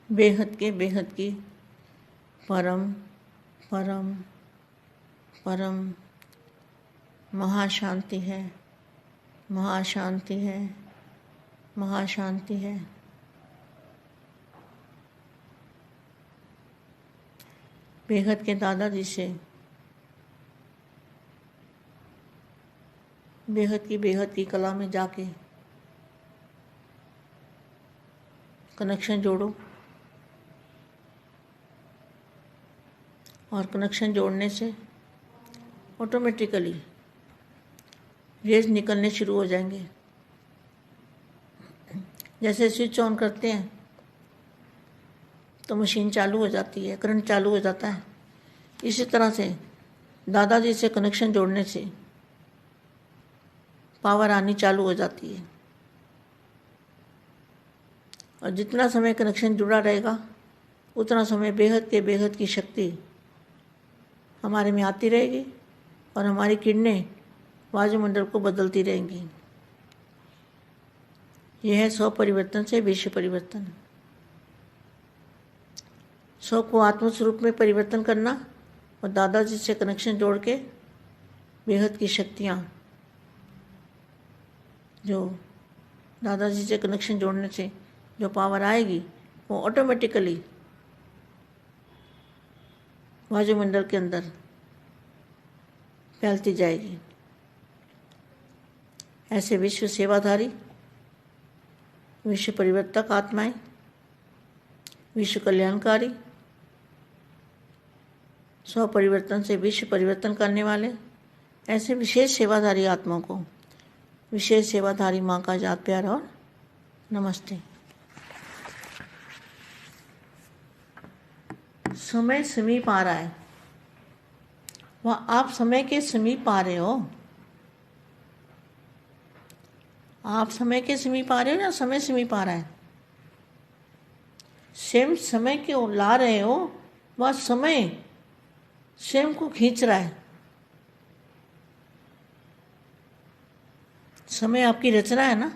बेहद की परम परम परम महाशांति है, महाशांति है, महाशांति है। बेहद के दादाजी से बेहद की कला में जाके कनेक्शन जोड़ो, और कनेक्शन जोड़ने से ऑटोमेटिकली रेज निकलने शुरू हो जाएंगे। जैसे स्विच ऑन करते हैं तो मशीन चालू हो जाती है, करंट चालू हो जाता है। इसी तरह से दादाजी से कनेक्शन जोड़ने से पावर आनी चालू हो जाती है, और जितना समय कनेक्शन जुड़ा रहेगा उतना समय बेहद की शक्ति हमारे में आती रहेगी, और हमारी किरणें वायुमंडल को बदलती रहेंगी। यह है 100 परिवर्तन से विश्व परिवर्तन। 100 को आत्मस्वरूप में परिवर्तन करना, और दादाजी से कनेक्शन जोड़ के बेहद की शक्तियाँ, जो दादाजी से कनेक्शन जोड़ने से जो पावर आएगी वो ऑटोमेटिकली वायुमंडल के अंदर फैलती जाएगी। ऐसे विश्व सेवाधारी, विश्व परिवर्तक आत्माएं, विश्व कल्याणकारी, 100 परिवर्तन से विश्व परिवर्तन करने वाले ऐसे विशेष सेवाधारी आत्माओं को विशेष सेवाधारी माँ का याद प्यार और नमस्ते। समय समीप आ रहा है, वह आप समय के समीप आ रहे हो। आप समय के समीप आ रहे हो या समय समीप आ रहा है? स्वयं समय के ला रहे हो, वह समय स्वयं को खींच रहा है। समय आपकी रचना है ना,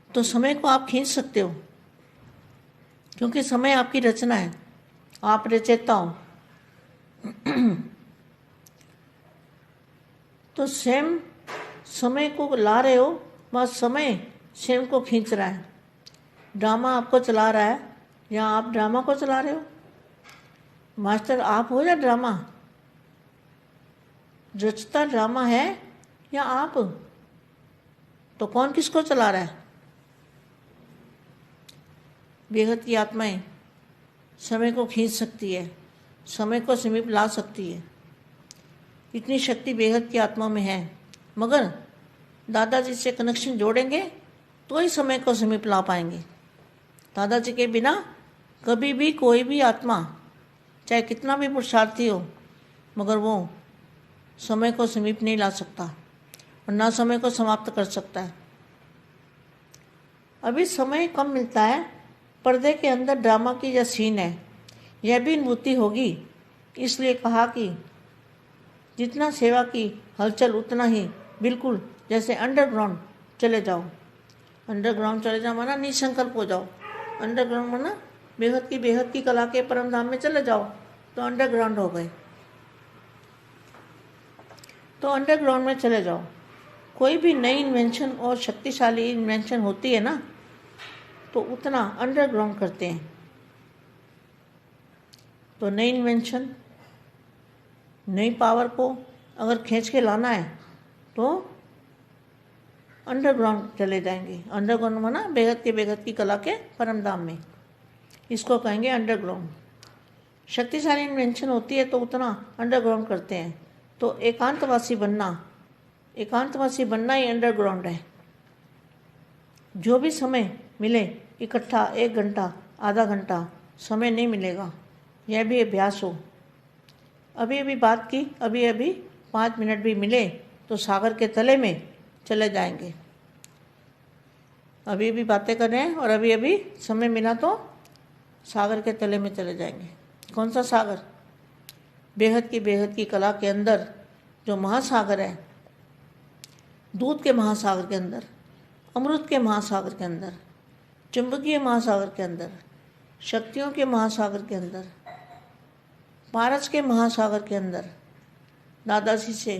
तो समय को आप खींच सकते हो, क्योंकि समय आपकी रचना है, आप रचयिता हो। तो स्वयं समय को ला रहे हो, वह समय स्वयं को खींच रहा है। ड्रामा आपको चला रहा है या आप ड्रामा को चला रहे हो? मास्टर आप हो या ड्रामा? रचता ड्रामा है या आप? तो कौन किसको चला रहा है? बेहद की आत्माएं समय को खींच सकती है, समय को समीप ला सकती है। इतनी शक्ति बेहद की आत्मा में है, मगर दादाजी से कनेक्शन जोड़ेंगे तो ही समय को समीप ला पाएंगे। दादाजी के बिना कभी भी कोई भी आत्मा चाहे कितना भी पुरुषार्थी हो, मगर वो समय को समीप नहीं ला सकता, और ना समय को समाप्त कर सकता है। अभी समय कम मिलता है, पर्दे के अंदर ड्रामा की यह सीन है, यह भी अनुभूति होगी। इसलिए कहा कि जितना सेवा की हलचल उतना ही बिल्कुल जैसे अंडरग्राउंड चले जाओ। अंडरग्राउंड चले जाओ माना निसंकल्प हो जाओ। अंडरग्राउंड माना बेहद की कला के परम धाम में चले जाओ, तो अंडरग्राउंड हो गए। तो अंडरग्राउंड में चले जाओ। कोई भी नई इन्वेंशन और शक्तिशाली इन्वेंशन होती है ना, तो उतना अंडरग्राउंड करते हैं। तो नई इन्वेंशन, नई पावर को अगर खींच के लाना है तो अंडरग्राउंड चले जाएंगे। अंडरग्राउंड माना बेहद की कला के परम धाम में, इसको कहेंगे अंडरग्राउंड। शक्तिशाली इन्वेंशन होती है तो उतना अंडरग्राउंड करते हैं। तो एकांतवासी बनना ही अंडरग्राउंड है। जो भी समय मिले, इकट्ठा 1 घंटा आधा घंटा समय नहीं मिलेगा, यह भी अभ्यास हो। अभी बात की, अभी 5 मिनट भी मिले तो सागर के तले में चले जाएंगे। अभी बातें कर रहे हैं और अभी समय मिला तो सागर के तले में चले जाएंगे। कौन सा सागर? बेहद की कला के अंदर जो महासागर है, दूध के महासागर के अंदर, अमृत के महासागर के अंदर, चुंबकीय महासागर के अंदर, शक्तियों के महासागर के अंदर, पारस के महासागर के अंदर दादाजी से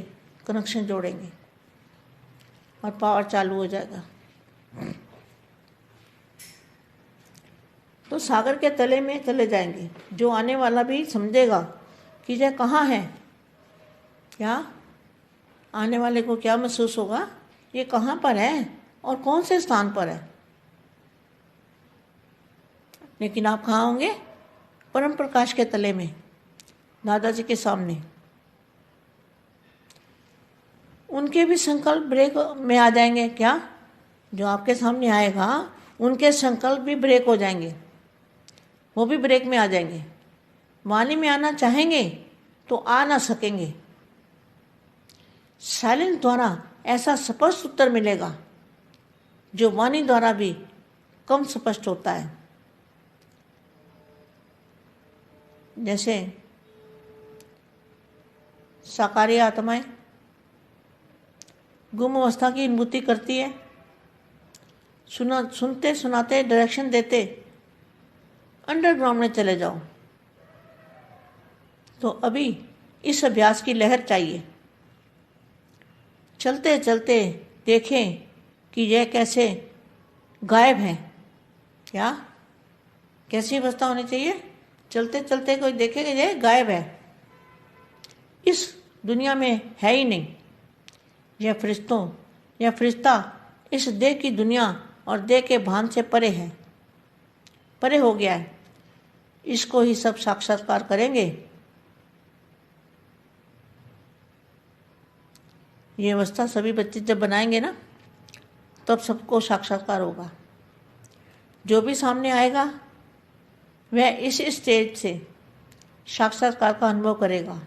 कनेक्शन जोड़ेंगे और पावर चालू हो जाएगा। तो सागर के तले में चले जाएंगे। जो आने वाला भी समझेगा कि यह कहाँ है। क्या आने वाले को क्या महसूस होगा, ये कहाँ पर है और कौन से स्थान पर है। लेकिन आप कहाँ होंगे? परम प्रकाश के तले में, दादाजी के सामने। उनके भी संकल्प ब्रेक में आ जाएंगे। क्या? जो आपके सामने आएगा उनके संकल्प भी ब्रेक हो जाएंगे, वो भी ब्रेक में आ जाएंगे। वाणी में आना चाहेंगे तो आ ना सकेंगे। साइलेंस द्वारा ऐसा स्पष्ट उत्तर मिलेगा जो वाणी द्वारा भी कम स्पष्ट होता है। जैसे साकारी आत्माएं गुम अवस्था की अनुभूति करती है, सुनते सुनाते डायरेक्शन देते अंडरग्राउंड में चले जाओ। तो अभी इस अभ्यास की लहर चाहिए। चलते चलते देखें कि यह कैसे गायब है। क्या? कैसी अवस्था होनी चाहिए? चलते चलते कोई देखेगा यह गायब है, इस दुनिया में है ही नहीं। यह फरिश्तों या फरिश्ता इस देह की दुनिया और देह के भान से परे है, परे हो गया है। इसको ही सब साक्षात्कार करेंगे। ये अवस्था सभी बच्चे जब बनाएंगे ना, तब सबको साक्षात्कार होगा। जो भी सामने आएगा वह इस स्टेज से साक्षात्कार का अनुभव करेगा।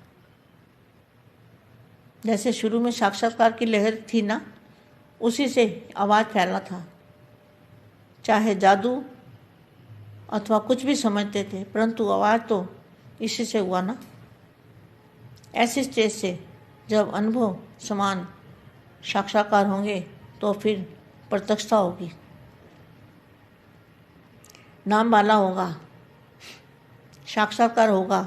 जैसे शुरू में साक्षात्कार की लहर थी ना, उसी से आवाज़ फैला था। चाहे जादू अथवा कुछ भी समझते थे, परंतु आवाज़ तो इसी से हुआ ना। ऐसी स्टेज से जब अनुभव समान साक्षात्कार होंगे तो फिर प्रत्यक्षता होगी, नाम वाला होगा, साक्षात्कार होगा,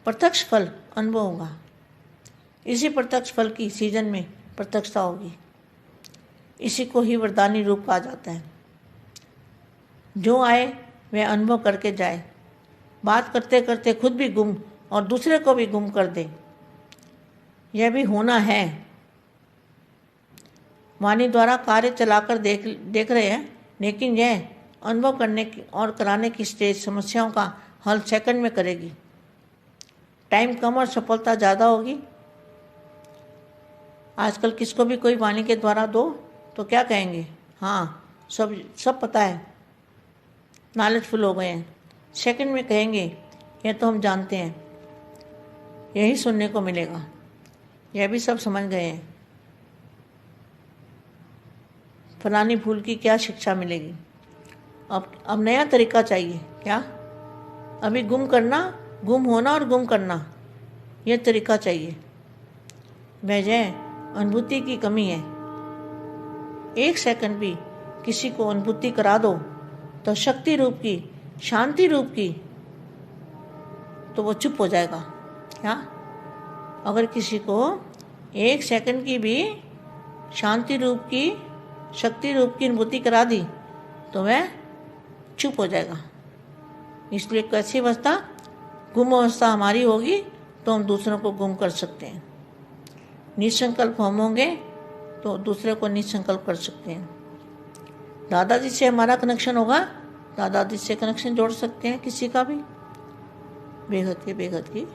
प्रत्यक्ष फल अनुभव होगा। इसी प्रत्यक्ष फल की सीजन में प्रत्यक्षता होगी। इसी को ही वरदानी रूप कहा जाता है। जो आए वह अनुभव करके जाए। बात करते करते खुद भी गुम और दूसरे को भी गुम कर दे। यह भी होना है। वाणी द्वारा कार्य चलाकर देख रहे हैं, लेकिन यह अनुभव करने की और कराने की स्टेज समस्याओं का हल सेकंड में करेगी। टाइम कम और सफलता ज़्यादा होगी। आजकल किसको भी कोई वाणी के द्वारा दो तो क्या कहेंगे? हाँ, सब पता है, नॉलेजफुल हो गए हैं। सेकंड में कहेंगे यह तो हम जानते हैं। यही सुनने को मिलेगा। यह भी सब समझ गए हैं। फलानी फूल की क्या शिक्षा मिलेगी। अब नया तरीका चाहिए। क्या? अभी गुम करना, गुम होना और गुम करना, यह तरीका चाहिए। वजह अनुभूति की कमी है। एक सेकंड भी किसी को अनुभूति करा दो तो शक्ति रूप की, शांति रूप की, तो वो चुप हो जाएगा। क्या? अगर किसी को एक सेकंड की भी शांति रूप की, शक्ति रूप की अनुभूति करा दी तो वह चुप हो जाएगा। इसलिए कैसी अवस्था? गुम अवस्था हमारी होगी तो हम दूसरों को गुम कर सकते हैं। निसंकल्प हम होंगे तो दूसरे को निसंकल्प कर सकते हैं। दादाजी से हमारा कनेक्शन होगा, दादाजी से कनेक्शन जोड़ सकते हैं किसी का भी। बेहद की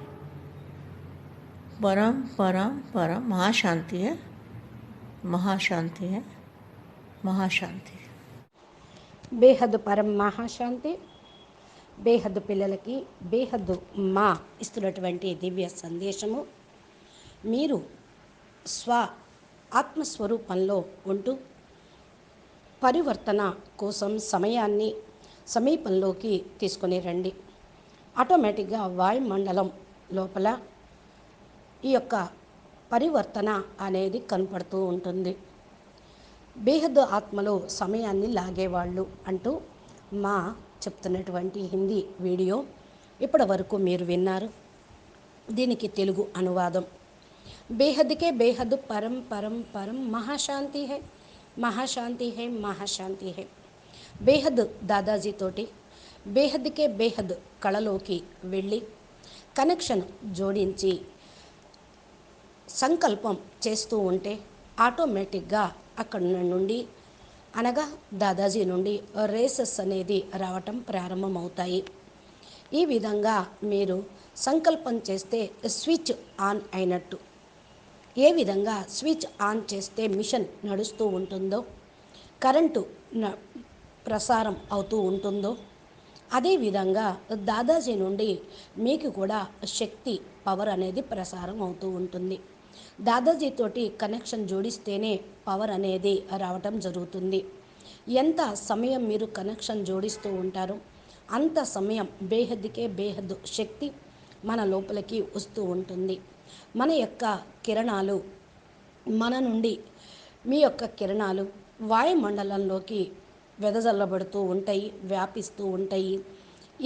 परम परम परम महाशांति है, महाशांति है, महाशांति है। బేహద్దు పరం మహాశాంతి. బేహద్దు పిల్లలకి బేహద్దు మా ఇస్తున్నటువంటి దివ్య సందేశము. మీరు స్వ ఆత్మస్వరూపంలో ఉంటూ పరివర్తన కోసం సమయాన్ని సమీపంలోకి తీసుకొని రండి. ఆటోమేటిక్గా వాయుమండలం లోపల ఈ యొక్క పరివర్తన అనేది కనపడుతూ ఉంటుంది. బేహద్దు ఆత్మలో సమయాన్ని లాగేవాళ్ళు అంటూ మా చెప్తున్నటువంటి హిందీ వీడియో ఇప్పటి వరకు మీరు విన్నారు. దీనికి తెలుగు అనువాదం. బేహద్కే బేహద్ పరం పరం పరం మహాశాంతి హై, మహాశాంతి హై, మహాశాంతి హై. బేహద్ దాదాజీతోటి బేహద్కే బేహద్ కళలోకి వెళ్ళి కనెక్షన్ జోడించి సంకల్పం చేస్తూ ఉంటే ఆటోమేటిక్గా అక్కడ నుండి అనగా దాదాజీ నుండి రేసెస్ అనేది రావటం ప్రారంభమవుతాయి. ఈ విధంగా మీరు సంకల్పం చేస్తే స్విచ్ ఆన్ అయినట్టు. ఏ విధంగా స్విచ్ ఆన్ చేస్తే మిషన్ నడుస్తూ ఉంటుందో, కరెంటు ప్రసారం అవుతూ ఉంటుందో, అదేవిధంగా దాదాజీ నుండి మీకు కూడా శక్తి పవర్ అనేది ప్రసారం అవుతూ ఉంటుంది. దాదాజీతోటి కనెక్షన్ జోడిస్తేనే పవర్ అనేది రావటం జరుగుతుంది. ఎంత సమయం మీరు కనెక్షన్ జోడిస్తూ ఉంటారో అంత సమయం బేహద్కే బేహద్ శక్తి మన లోపలికి వస్తూ ఉంటుంది. మన యొక్క కిరణాలు మన నుండి మీ యొక్క కిరణాలు వాయుమండలంలోకి వెదజల్లబడుతూ ఉంటాయి, వ్యాపిస్తూ ఉంటాయి.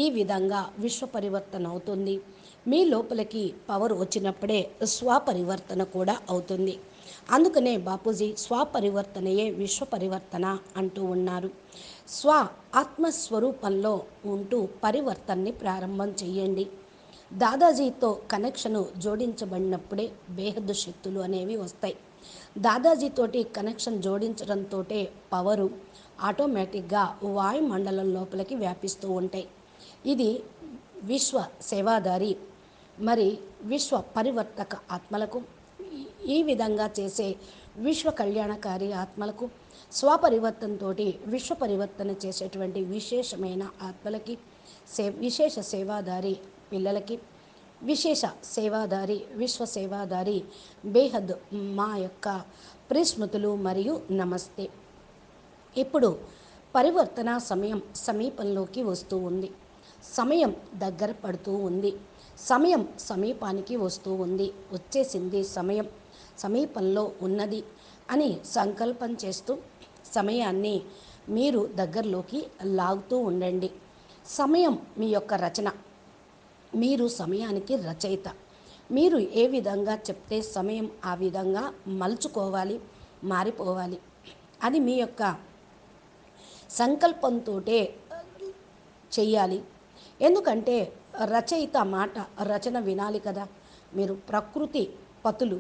ఈ విధంగా విశ్వ పరివర్తన అవుతుంది. మీ లోపలికి పవర్ వచ్చినప్పుడే స్వపరివర్తన కూడా అవుతుంది. అందుకనే బాపూజీ స్వపరివర్తనయే విశ్వ పరివర్తన అంటూ ఉన్నారు. స్వ ఆత్మస్వరూపంలో ఉంటూ పరివర్తనని ప్రారంభం చేయండి. దాదాజీతో కనెక్షను జోడించబడినప్పుడే బేహద్దు శక్తులు అనేవి వస్తాయి. దాదాజీతోటి కనెక్షన్ జోడించడంతో పవరు ఆటోమేటిక్గా వాయుమండలం లోపలికి వ్యాపిస్తూ ఉంటాయి. ఇది విశ్వ సేవాదారి మరి విశ్వ పరివర్తక ఆత్మలకు, ఈ విధంగా చేసే విశ్వ కళ్యాణకారి ఆత్మలకు, స్వపరివర్తనతో విశ్వ పరివర్తన చేసేటువంటి విశేషమైన ఆత్మలకి, విశేష సేవాదారి పిల్లలకి, విశేష సేవాదారి విశ్వ సేవాదారి బేహద్ మా యొక్క ప్రిస్మృతులు మరియు నమస్తే. ఇప్పుడు పరివర్తన సమయం సమీపంలోకి వస్తూ ఉంది. సమయం దగ్గర పడుతూ ఉంది. సమయం సమీపానికి వస్తూ ఉంది. వచ్చేసింది, సమయం సమీపంలో ఉన్నది అని సంకల్పం చేస్తూ సమయాన్ని మీరు దగ్గరలోకి లాగుతూ ఉండండి. సమయం మీ యొక్క రచన. మీరు సమయానికి రచయిత. మీరు ఏ విధంగా చెప్తే సమయం ఆ విధంగా మలుచుకోవాలి, మారిపోవాలి. అది మీ యొక్క సంకల్పంతో చెయ్యాలి. ఎందుకంటే రచయిత మాట రచన వినాలి కదా. మీరు ప్రకృతి పతులు,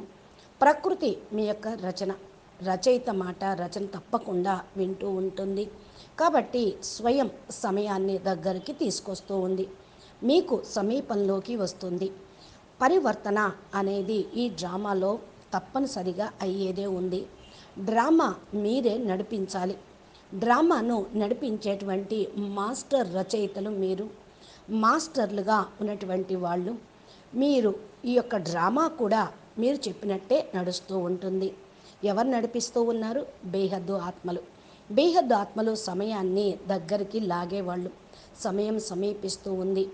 ప్రకృతి మీ యొక్క రచన, రచయిత మాట రచన తప్పకుండా వింటూ ఉంటుంది. కాబట్టి స్వయం సమయాన్ని దగ్గరికి తీసుకొస్తూ ఉంది, మీకు సమీపంలోకి వస్తుంది. పరివర్తన అనేది ఈ డ్రామాలో తప్పనిసరిగా అయ్యేదే ఉంది. డ్రామా మీరే నడిపించాలి. డ్రామాను నడిపించేటువంటి మాస్టర్ రచయితలు మీరు, మాస్టర్లుగా ఉన్నటువంటి వాళ్ళు మీరు. ఈ యొక్క డ్రామా కూడా మీరు చెప్పినట్టే నడుస్తూ ఉంటుంది. ఎవరు నడిపిస్తూ ఉన్నారు? బేహద్దు ఆత్మలు. బేహద్దు ఆత్మలు సమయాన్ని దగ్గరికి లాగేవాళ్ళు. సమయం సమీపిస్తూ ఉంది.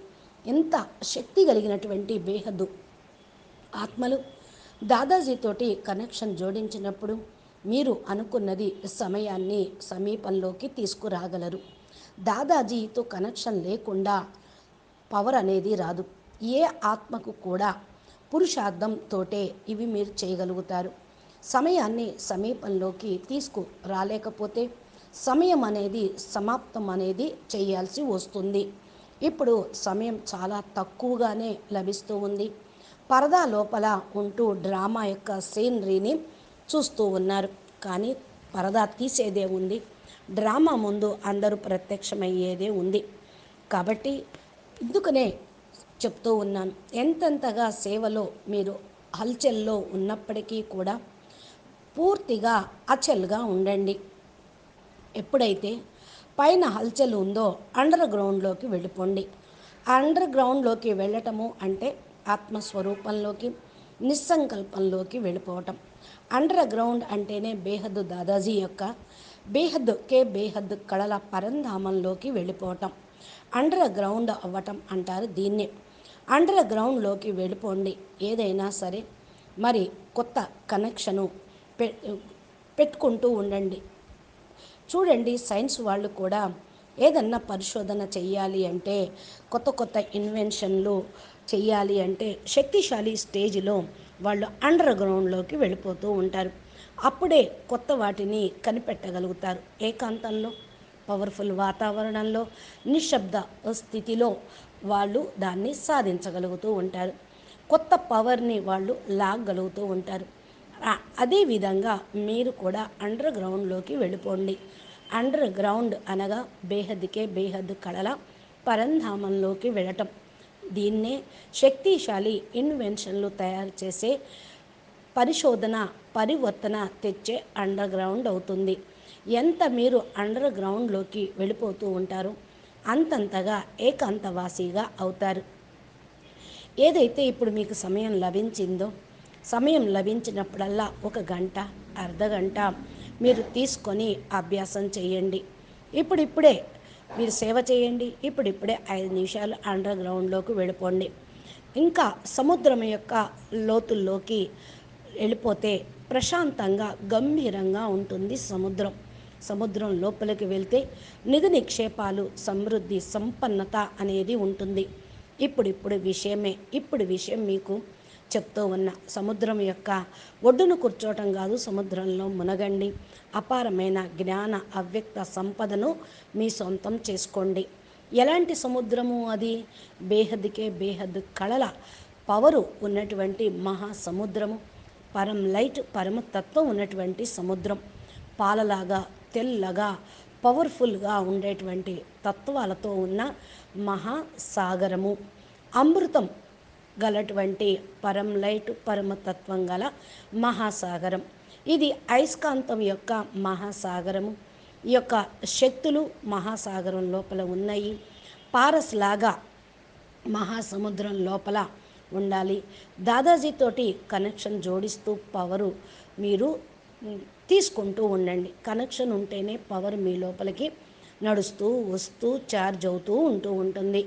ఎంత శక్తి కలిగినటువంటి బేహద్దు ఆత్మలు దాదాజీతోటి కనెక్షన్ జోడించినప్పుడు మీరు అనుకున్నది సమయాన్ని సమీపంలోకి తీసుకురాగలరు. దాదాజీతో కనెక్షన్ లేకుండా పవర్ అనేది రాదు. ఏ ఆత్మకు కూడా పురుషార్థంతోటే ఇవి మీరు చేయగలుగుతారు. సమయాన్ని సమీపంలోకి తీసుకు రాలేకపోతే సమయం అనేది సమాప్తం అనేది చేయాల్సి వస్తుంది. ఇప్పుడు సమయం చాలా తక్కువగానే లభిస్తూ ఉంది. పరదా లోపల ఉంటూ డ్రామా యొక్క సీనరీని చూస్తూ ఉన్నారు. కానీ పరదా తీసేదే ఉంది. డ్రామా ముందు అందరూ ప్రత్యక్షమయ్యేదే ఉంది. కాబట్టి ఇందుకనే చెప్తూ ఉన్నాను, ఎంతెంతగా సేవలో మీరు హల్చల్లో ఉన్నప్పటికీ కూడా పూర్తిగా అచల్గా ఉండండి. ఎప్పుడైతే పైన హల్చల్ ఉందో అండర్ గ్రౌండ్లోకి వెళ్ళిపోండి. అండర్ గ్రౌండ్లోకి వెళ్ళటము అంటే ఆత్మస్వరూపంలోకి, నిస్సంకల్పంలోకి వెళ్ళిపోవటం. అండర్ గ్రౌండ్ అంటేనే బేహద్దు దాదాజీ యొక్క బేహద్దు కళల పరంధామంలోకి వెళ్ళిపోవటం అండర్ గ్రౌండ్ అవ్వటం అంటారు దీన్ని. అండర్ గ్రౌండ్లోకి వెళ్ళిపోండి. ఏదైనా సరే మరి కొత్త కనెక్షను పెట్టుకుంటూ ఉండండి. చూడండి, సైన్స్ వాళ్ళు కూడా ఏదన్నా పరిశోధన చెయ్యాలి అంటే, కొత్త కొత్త ఇన్వెన్షన్లు చెయ్యాలి అంటే శక్తిశాలి స్టేజ్లో వాళ్ళు అండర్ గ్రౌండ్లోకి వెళ్ళిపోతూ ఉంటారు. అప్పుడే కొత్త వాటిని కనిపెట్టగలుగుతారు. ఏకాంతంలో, పవర్ఫుల్ వాతావరణంలో, నిశ్శబ్ద స్థితిలో వాళ్ళు దాన్ని సాధించగలుగుతూ ఉంటారు. కొత్త పవర్ని వాళ్ళు లాగగలుగుతూ ఉంటారు. అదేవిధంగా మీరు కూడా అండర్ గ్రౌండ్లోకి వెళ్ళిపోండి. అండర్ గ్రౌండ్ అనగా బేహద్దుకే బేహద్దు కళల పరంధామంలోకి వెళ్ళటం. దీన్నే శక్తిశాలి ఇన్వెన్షన్లు తయారు చేసే పరిశోధన, పరివర్తన తెచ్చే అండర్ గ్రౌండ్ అవుతుంది. ఎంత మీరు అండర్ గ్రౌండ్లోకి వెళ్ళిపోతూ ఉంటారో అంతంతగా ఏకాంతవాసిగా అవుతారు. ఏదైతే ఇప్పుడు మీకు సమయం లభించిందో, సమయం లభించినప్పుడల్లా 1 గంట, అర్ధగంట మీరు తీసుకొని అభ్యాసం చేయండి. ఇప్పుడిప్పుడే మీరు సేవ చేయండి. ఇప్పుడిప్పుడే 5 నిమిషాలు అండర్ గ్రౌండ్లోకి వెళ్ళిపోండి. ఇంకా సముద్రం యొక్క లోతుల్లోకి వెళ్ళిపోతే ప్రశాంతంగా, గంభీరంగా ఉంటుంది సముద్రం. సముద్రం లోపలికి వెళ్తే నిధి నిక్షేపాలు, సమృద్ధి, సంపన్నత అనేది ఉంటుంది. ఇప్పుడు విషయం మీకు చెప్తూ ఉన్న సముద్రం యొక్క ఒడ్డును కూర్చోవటం కాదు, సముద్రంలో మునగండి. అపారమైన జ్ఞాన అవ్యక్త సంపదను మీ సొంతం చేసుకోండి. ఎలాంటి సముద్రము అది? బేహద్దుకే బేహద్దు కళల పవరు ఉన్నటువంటి మహాసముద్రము, పరం లైట్, పరమతత్వం ఉన్నటువంటి సముద్రం. పాలలాగా తెల్లగా పవర్ఫుల్గా ఉండేటువంటి తత్వాలతో ఉన్న మహాసాగరము, అమృతం గలటువంటి పరం లైట్, పరమతత్వం గల మహాసాగరం. ఇది అయస్కాంతం యొక్క మహాసాగరము. ఈ యొక్క శక్తులు మహాసాగరం లోపల ఉన్నాయి. పారస్ లాగా మహాసముద్రం లోపల ఉండాలి. దాదాజీతోటి కనెక్షన్ జోడిస్తూ పవరు మీరు తీసుకుంటూ ఉండండి. కనెక్షన్ ఉంటేనే పవర్ మీ లోపలికి నడుస్తూ వస్తూ ఛార్జ్ అవుతూ ఉంటుంది.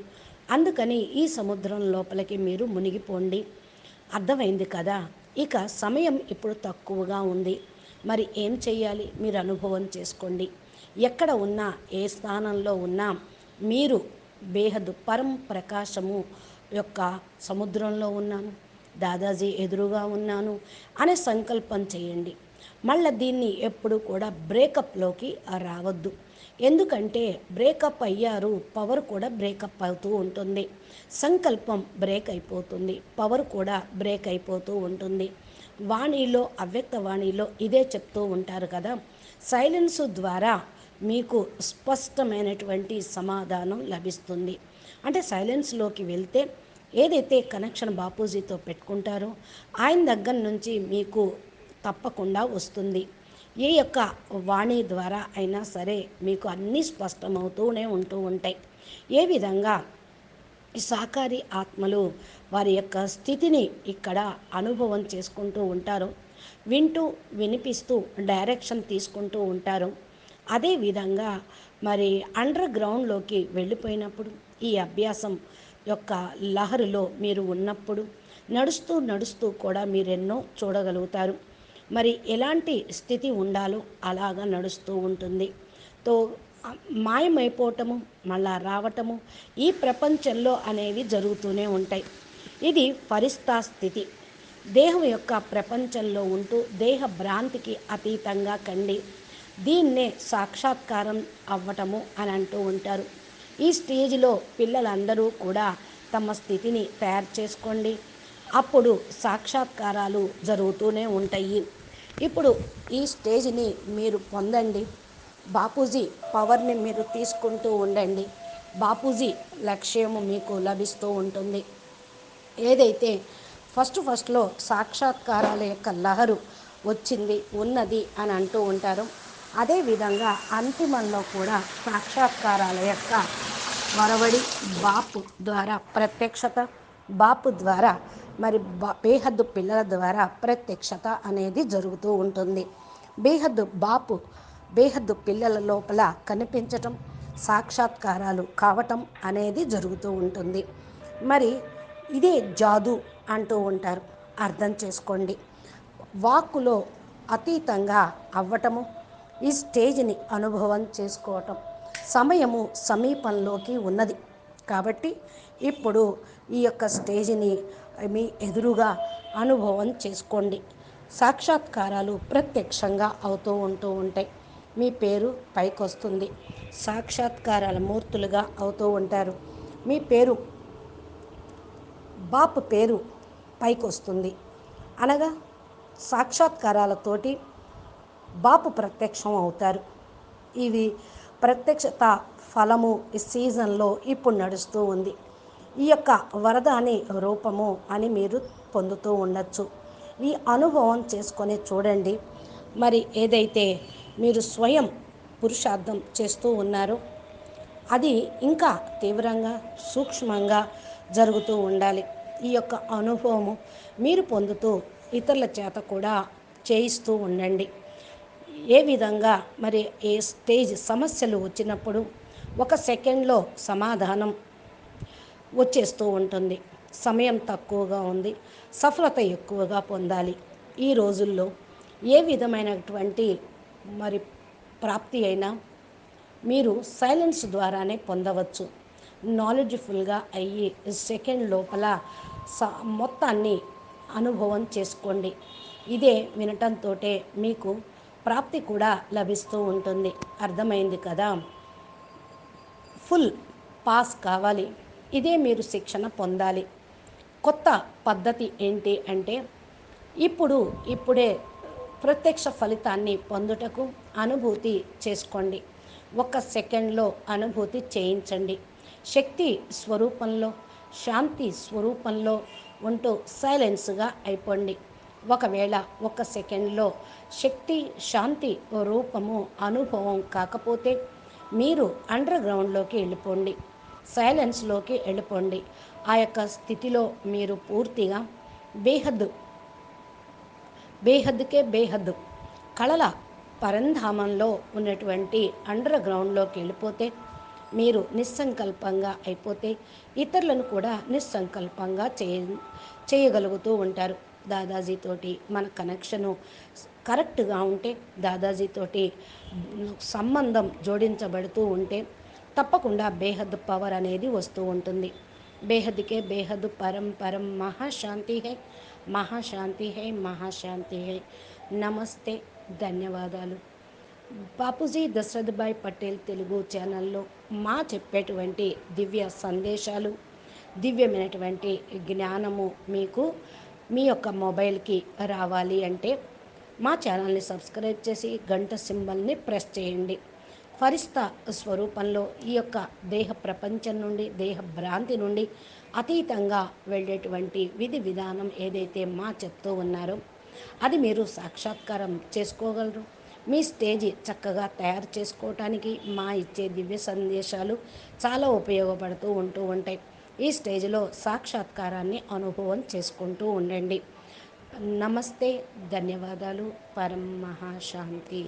అందుకని ఈ సముద్రం లోపలికి మీరు మునిగిపోండి. అర్థమైంది కదా? ఇక సమయం ఇప్పుడు తక్కువగా ఉంది. మరి ఏం చెయ్యాలి? మీరు అనుభవం చేసుకోండి. ఎక్కడ ఉన్నా, ఏ స్థానంలో ఉన్నా మీరు బేహద్దు పరం ప్రకాశము యొక్క సముద్రంలో ఉన్నాను, దాదాజీ ఎదురుగా ఉన్నాను అనే సంకల్పం చేయండి. మళ్ళీ దీన్ని ఎప్పుడు కూడా బ్రేకప్లోకి రావద్దు. ఎందుకంటే బ్రేకప్ అయ్యారు, పవర్ కూడా బ్రేకప్ అవుతూ ఉంటుంది. సంకల్పం బ్రేక్ అయిపోతుంది, పవర్ కూడా బ్రేక్ అయిపోతూ ఉంటుంది. వాణిలో, అవ్యక్త వాణిలో ఇదే చెప్తూ ఉంటారు కదా, సైలెన్స్ ద్వారా మీకు స్పష్టమైనటువంటి సమాధానం లభిస్తుంది. అంటే సైలెన్స్లోకి వెళ్తే ఏదైతే కనెక్షన్ బాపూజీతో పెట్టుకుంటారో ఆయన దగ్గర నుంచి మీకు తప్పకుండా వస్తుంది. ఏ యొక్క వాణి ద్వారా అయినా సరే మీకు అన్నీ స్పష్టమవుతూనే ఉంటాయి. ఏ విధంగా ఈ సాకారి ఆత్మలు వారి యొక్క స్థితిని ఇక్కడ అనుభవం చేసుకుంటూ ఉంటారు, వింటూ వినిపిస్తూ డైరెక్షన్ తీసుకుంటూ ఉంటారు. అదేవిధంగా మరి అండర్ గ్రౌండ్లోకి వెళ్ళిపోయినప్పుడు, ఈ అభ్యాసం యొక్క లహరిలో మీరు ఉన్నప్పుడు నడుస్తూ నడుస్తూ కూడా మీరెన్నో చూడగలుగుతారు. మరి ఎలాంటి స్థితి ఉండాలో అలాగా నడుస్తూ ఉంటుంది. తో మాయమైపోవటము, మళ్ళా రావటము ఈ ప్రపంచంలో అనేవి జరుగుతూనే ఉంటాయి. ఇది ఫరిస్తా స్థితి. దేహం యొక్క ప్రపంచంలో ఉంటూ దేహ భ్రాంతికి అతీతంగా కండి. దీన్నే సాక్షాత్కారం అవ్వటము అని అంటూ ఉంటారు. ఈ స్టేజ్లో పిల్లలందరూ కూడా తమ స్థితిని తయారు చేసుకోండి. అప్పుడు సాక్షాత్కారాలు జరుగుతూనే ఉంటాయి. ఇప్పుడు ఈ స్టేజ్ని మీరు పొందండి. బాపూజీ పవర్ని మీరు తీసుకుంటూ ఉండండి. బాపూజీ లక్ష్యము మీకు లభిస్తూ ఉంటుంది. ఏదైతే ఫస్ట్లో సాక్షాత్కారాల యొక్క లహరు వచ్చింది, ఉన్నది అని అంటూ ఉంటారు, అదేవిధంగా అంతిమంలో కూడా సాక్షాత్కారాల యొక్క వరవడి, బాపు ద్వారా ప్రత్యక్షత, బాపు ద్వారా మరి బేహద్దు పిల్లల ద్వారా ప్రత్యక్షత అనేది జరుగుతూ ఉంటుంది. బాపు బేహద్దు పిల్లల లోపల కనిపించటం, సాక్షాత్కారాలు కావటం అనేది జరుగుతూ ఉంటుంది. మరి ఇదే జాదు అంటూ ఉంటారు. అర్థం చేసుకోండి. వాక్కులో అతీతంగా అవ్వటము, ఈ స్టేజ్ని అనుభవం చేసుకోవటం. సమయము సమీపంలోకి ఉన్నది కాబట్టి ఇప్పుడు ఈ యొక్క స్టేజ్ని మీ ఎదురుగా అనుభవం చేసుకోండి. సాక్షాత్కారాలు ప్రత్యక్షంగా ఉంటూ ఉంటాయి. మీ పేరు పైకి వస్తుంది. సాక్షాత్కారాల మూర్తులుగా అవుతూ ఉంటారు. మీ పేరు బాపు పేరు పైకి వస్తుంది. అనగా సాక్షాత్కారాలతోటి బాపు ప్రత్యక్షం అవుతారు. ఇది ప్రత్యక్షత ఫలము ఈ సీజన్లో ఇప్పుడు నడుస్తూ ఉంది. ఈ యొక్క వరదాని రూపము అని మీరు పొందుతూ ఉండొచ్చు. ఈ అనుభవం చేసుకొని చూడండి. మరి ఏదైతే మీరు స్వయం పురుషార్థం చేస్తూ ఉన్నారో అది ఇంకా తీవ్రంగా సూక్ష్మంగా జరుగుతూ ఉండాలి. ఈ యొక్క అనుభవము మీరు పొందుతూ ఇతరుల చేత కూడా చేయిస్తూ ఉండండి. ఏ విధంగా మరి ఏ స్టేజ్ సమస్యలు వచ్చినప్పుడు 1 సెకండ్లో సమాధానం వచ్చేస్తూ ఉంటుంది. సమయం తక్కువగా ఉంది, సఫలత ఎక్కువగా పొందాలి. ఈ రోజుల్లో ఏ విధమైనటువంటి మరి ప్రాప్తి అయినా మీరు సైలెన్స్ ద్వారానే పొందవచ్చు. నాలెడ్జ్ఫుల్గా అయ్యి సెకండ్ లోపల మొత్తాన్ని అనుభవం చేసుకోండి. ఇదే వినటంతో మీకు ప్రాప్తి కూడా లభిస్తూ ఉంటుంది. అర్థమైంది కదా? ఫుల్ పాస్ కావాలి. ఇదే మీరు శిక్షణ పొందాలి. కొత్త పద్ధతి ఏంటి అంటే ఇప్పుడే ప్రత్యక్ష ఫలితాన్ని పొందుటకు అనుభూతి చేసుకోండి. 1 సెకండ్లో అనుభూతి చేయించండి. శక్తి స్వరూపంలో, శాంతి స్వరూపంలో ఉంటూ సైలెన్స్గా అయిపోండి. ఒకవేళ 1 సెకండ్లో శక్తి శాంతి రూపము అనుభవం కాకపోతే మీరు అండర్ గ్రౌండ్లోకి వెళ్ళిపోండి, సైలెన్స్లోకి వెళ్ళిపోండి. ఆ యొక్క స్థితిలో మీరు పూర్తిగా బేహద్దుకే కళల పరంధామంలో ఉన్నటువంటి అండర్ గ్రౌండ్లోకి వెళ్ళిపోతే మీరు నిస్సంకల్పంగా అయిపోతే ఇతరులను కూడా నిస్సంకల్పంగా చేయగలుగుతూ ఉంటారు. దాదాజీతోటి మన కనెక్షను కరెక్ట్గా ఉంటే, దాదాజీతోటి సంబంధం జోడించబడుతూ ఉంటే తప్పకుండా బేహద్ పవర్ అనేది వస్తూ ఉంటుంది. బేహద్కే బేహద్ పరం పరం మహాశాంతి హై, మహాశాంతి హై, మహాశాంతి హై. నమస్తే, ధన్యవాదాలు. బాపూజీ దశరథ్ భాయ్ పటేల్ తెలుగు ఛానల్లో మా చెప్పేటువంటి దివ్య సందేశాలు, దివ్యమైనటువంటి జ్ఞానము మీకు మీ యొక్క మొబైల్కి రావాలి అంటే మా ఛానల్ని సబ్స్క్రైబ్ చేసి గంట సింబల్ని ప్రెస్ చేయండి. ఫరిస్తా స్వరూపంలో ఈ యొక్క దేహ ప్రపంచం నుండి, దేహ భ్రాంతి నుండి అతీతంగా వెళ్ళేటువంటి విధి విధానం ఏదైతే మా చెప్తూ ఉన్నారో అది మీరు సాక్షాత్కారం చేసుకోగలరు. మీ స్టేజి చక్కగా తయారు చేసుకోవటానికి మా ఇచ్చే దివ్య సందేశాలు చాలా ఉపయోగపడుతూ ఉంటాయి. ఈ స్టేజ్లో సాక్షాత్కారాన్ని అనుభవం చేసుకుంటూ ఉండండి. నమస్తే, ధన్యవాదాలు. పరం మహాశాంతి.